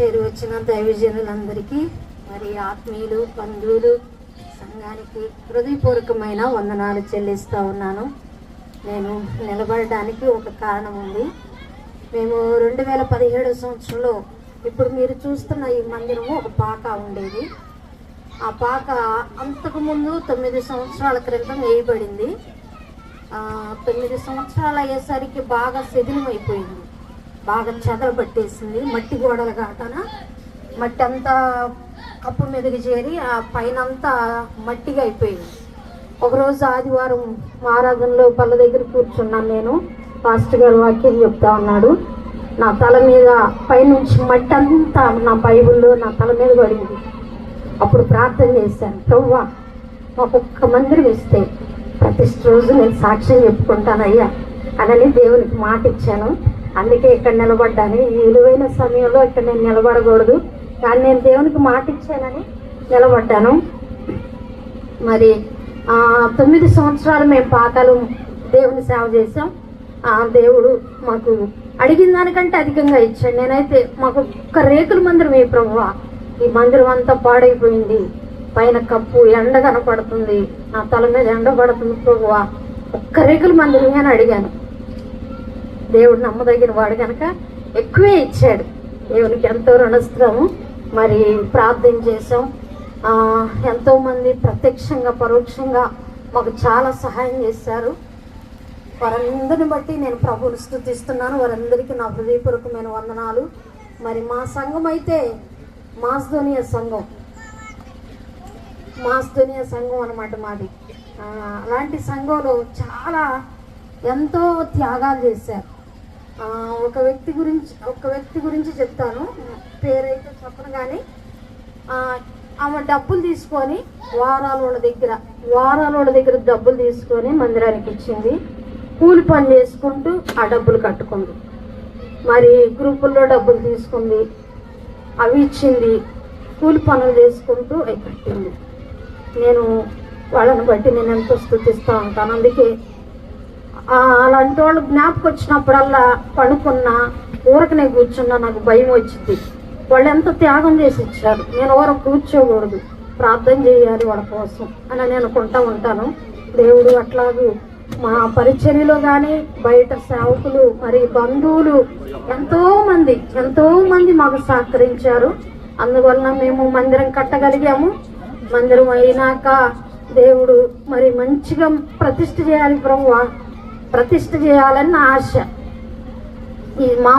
చేరి వచ్చిన దైవజనులందరికీ మరి ఆత్మీయులు బంధువులు సంఘానికి హృదయపూర్వకమైన వందనాలు చెల్లిస్తూ ఉన్నాను. నేను నిలబడడానికి ఒక కారణం ఉంది. మేము 2017 సంవత్సరంలో ఇప్పుడు మీరు చూస్తున్న ఈ మందిరము ఒక పాక ఉండేది. ఆ పాక అంతకుముందు 9 సంవత్సరాల క్రితం వేయబడింది. 9 సంవత్సరాలు అయ్యేసరికి బాగా శిథిలమైపోయింది, బాగా చెదరబట్టేసింది. మట్టి గోడలు కాటన మట్టి అంతా కప్పు మీదకి చేరి ఆ పైన అంతా మట్టిగా అయిపోయింది. ఒకరోజు ఆదివారం ఆరాధనలో పళ్ళ దగ్గర కూర్చున్నాను. నేను పాస్టర్ గారు వాక్యం చెప్తా ఉన్నాడు. నా తల మీద పైనుంచి మట్టి అంతా నా బైబిల్లో నా తల మీద పడింది. అప్పుడు ప్రార్థన చేశాను, ప్రభువా ఒక్కొక్క మందిరం ఇస్తే ప్రతిష్ఠ రోజు నేను సాక్ష్యం చెప్పుకుంటానయ్యా అని దేవునికి మాట ఇచ్చాను. అందుకే ఇక్కడ నిలబడ్డాను. ఈ విలువైన సమయంలో ఇక్కడ నేను నిలబడకూడదు, కానీ నేను దేవునికి మాట ఇచ్చానని నిలబడ్డాను. మరి 9 సంవత్సరాలు మేము పాకాలు దేవుని సేవ చేసాం. దేవుడు మాకు అడిగిన దానికంటే అధికంగా ఇచ్చాడు. నేనైతే మాకు ఒక్క రేకుల మందిరం ఏ ప్రభువా, ఈ మందిరం అంతా పాడైపోయింది, పైన కప్పు ఎండ కనపడుతుంది, నా తల మీద ఎండ పడుతుంది ప్రభువా, ఒక్క రేకుల మందిరమే అని అడిగాను. దేవుడు నమ్మదగిన వాడు కనుక ఎక్కువే ఇచ్చాడు. దేవునికి ఎంతో రుణస్థులము. మరి ప్రార్థన చేసాం. ఎంతోమంది ప్రత్యక్షంగా పరోక్షంగా మాకు చాలా సహాయం చేశారు. వారందరిని బట్టి నేను ప్రభువుని స్తుతిస్తున్నాను. వారందరికీ నా హృదయపూర్వకమైన వందనాలు. మరి మా సంఘం అయితే మాస్దోనియా సంఘం అన్నమాట మాది. అలాంటి సంఘంలో చాలా ఎంతో త్యాగాలు చేశారు. ఒక వ్యక్తి గురించి చెప్తాను, పేరైతే చెప్పను. కానీ ఆమె డబ్బులు తీసుకొని వారాల దగ్గర డబ్బులు తీసుకొని మందిరానికి ఇచ్చింది. కూలి పని చేసుకుంటూ ఆ డబ్బులు కట్టుకుంది. మరి గ్రూపుల్లో డబ్బులు తీసుకుంది, అవి ఇచ్చింది. కూలి పనులు చేసుకుంటూ అవి కట్టింది. నేను వాళ్ళని బట్టి నేను ఎంతో స్తుతిస్తూ ఉంటాను. అందుకే అలాంటి వాళ్ళు జ్ఞాపకం వచ్చినప్పుడల్లా పడుకున్నా ఊరకనే కూర్చున్నా నాకు భయం వచ్చింది. వాళ్ళు ఎంత త్యాగం చేసి ఇచ్చారు. నేను ఊర కూర్చోకూడదు, ప్రార్థన చేయాలి వాళ్ళ కోసం అని నేను అనుకుంటూ ఉంటాను. దేవుడు అట్లాగూ మా పరిచర్యలో కానీ బయట సేవకులు మరి బంధువులు ఎంతో మంది మాకు సహకరించారు. అందువలన మేము మందిరం కట్టగలిగాము. మందిరం అయినాక దేవుడు మరి మంచిగా ప్రతిష్ఠ చేయాలి ప్రభువా, ప్రతిష్ఠ చేయాలని నా ఆశ. ఈ మా